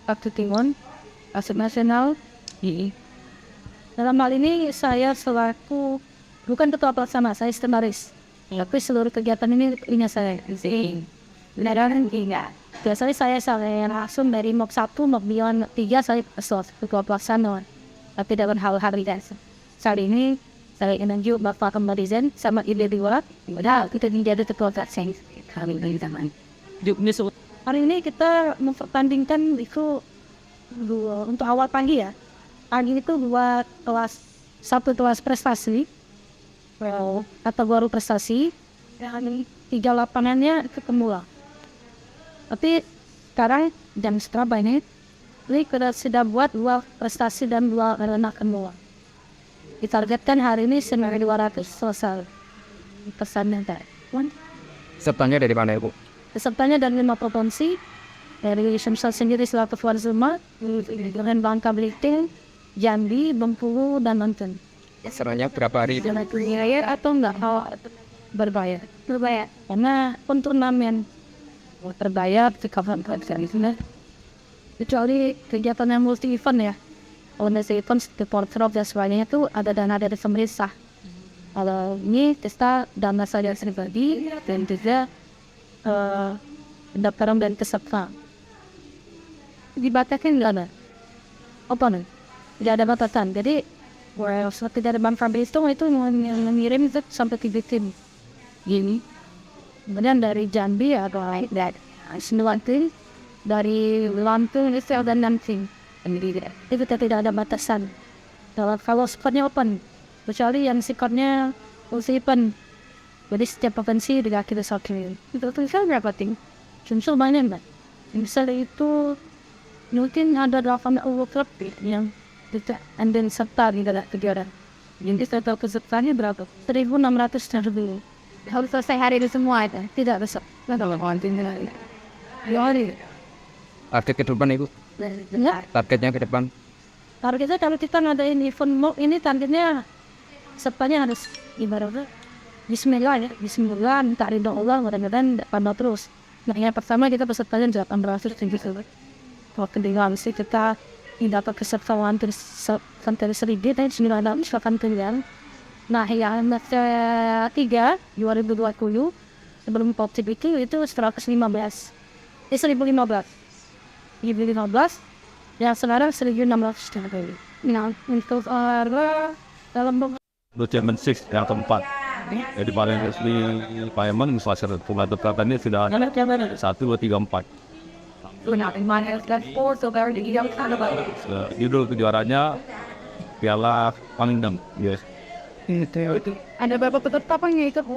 Waktu Timun, Asep Nasional. Dalam hal ini saya selaku bukan ketua pelaksana, saya sekretaris. Tapi seluruh kegiatan ini punya saya. Beneran enggak. Biasanya saya langsung dari MOB 1, MOB 3 saya ketua pelaksana. Tapi dalam hal-hal biasa. Saat ini saya menunjuk Bapak Kemarizen sama Ide Dua. Udah kita menjadi ketua pelaksana. Kami dari zaman. Hari ini kita mempertandingkan itu untuk awal pagi ya. Pagi itu satu kelas prestasi. Kategori prestasi. Dan 3 lapangannya itu pemula. Tapi sekarang jam setengah ini kita sudah buat 2 prestasi dan 2 arena pemula. Ditargetkan hari ini 1.200 selesai pesannya tadi. Pesertanya dari mana Ibu? Pesertanya dari 5 provinsi, dari Sumsel sendiri selaku tuan rumah, dengan Bangka Belitung, Jambi, Bengkulu, dan Banten. Pesertanya berapa hari? Berbayar atau enggak? Berbayar. Karena untuk turnamen berbayar di kawasan kecuali kegiatan yang multi event ya. Kalau multi event supporter dan sebagainya itu ada dana dari pemerintah. Kalau ini kita dana saja pribadi dan juga pendaftaran dan peserta. Dibatasi nggak ada? Apa nih? Tidak ada batasan. Jadi seperti dari Bangka Belitung itu mengirim itu sampai 3 tim. Gini. Kemudian dari Jambi atau dari Senuantin, dari Lampung itu ada 6 tim. Itu tidak ada batasan. Kalau sifatnya open, kecuali yang sifatnya open. Jadi setiap provinsi kita satu. Itu tulisan berapa tim? Contoh banyak kan? Misalnya itu mungkin ada 8 klub yang itu dan serta di dalam kegiatan. Jadi total pesertanya berapa? 1.600 lebih. Harus selesai hari itu semua itu. Tidak besok. Tidak ada konten lagi. Target ke depan Ibu? Ya. Targetnya ke depan? Targetnya kalau kita ngadain event MOB ini targetnya pesertanya harus ibaratnya Bismillah ya. Bismillah, minta ridho Allah, mudah-mudahan pandang terus. Nah yang pertama kita pesertanya 800 tinggi sekali. Kalau kedengaran sih kita dapat pesertaan sampai 1.000 dan 900 akan tinggal. Nah yang ketiga 2020 sebelum COVID itu 115. 1.015 yang sekarang 1.600. Nah untuk dalam Chairman 6 yang keempat. Jadi paling resmi Payaman infrastruktur pengaturan ini sudah 1, 2, 3, 4. Judul kejuaraannya Piala Pangdam, yes. ada beberapa peserta apa yang ikut?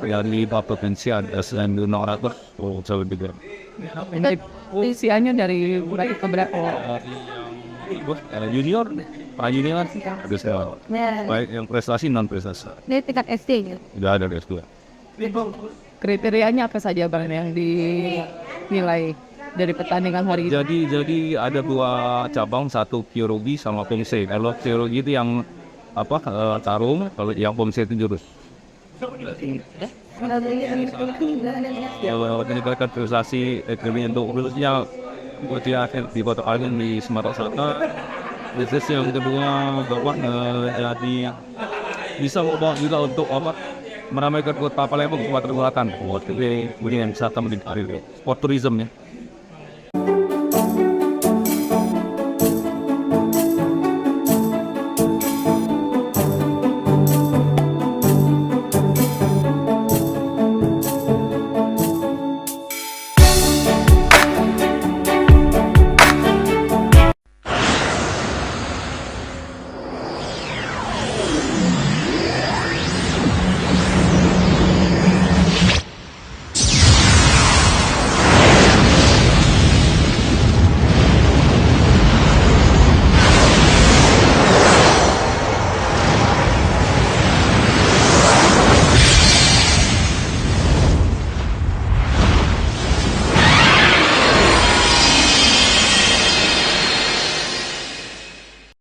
Yang di provinsi ada 900 saya juga. Isiannya dari berapa? Junior, para junior ada saya. Baik yang prestasi non prestasi. Ini tingkat SD ya? Sudah ada S2. Kriterianya apa saja Bang yang dinilai dari pertandingan hari ini? Jadi ada 2 cabang, satu biologi sama pomse. Kalau biologi itu yang tarung, kalau yang pomse itu jurus. Kalau meningkatkan prestasi ekonomi untuk khususnya dia di Kota Algen di Sumatera Selatan. Bisnis yang kedua bahwa jadi bisa membawa juga untuk meramaikan Kota Palembang Sumatera Selatan. Jadi yang wisata menjadi sport tourism ya.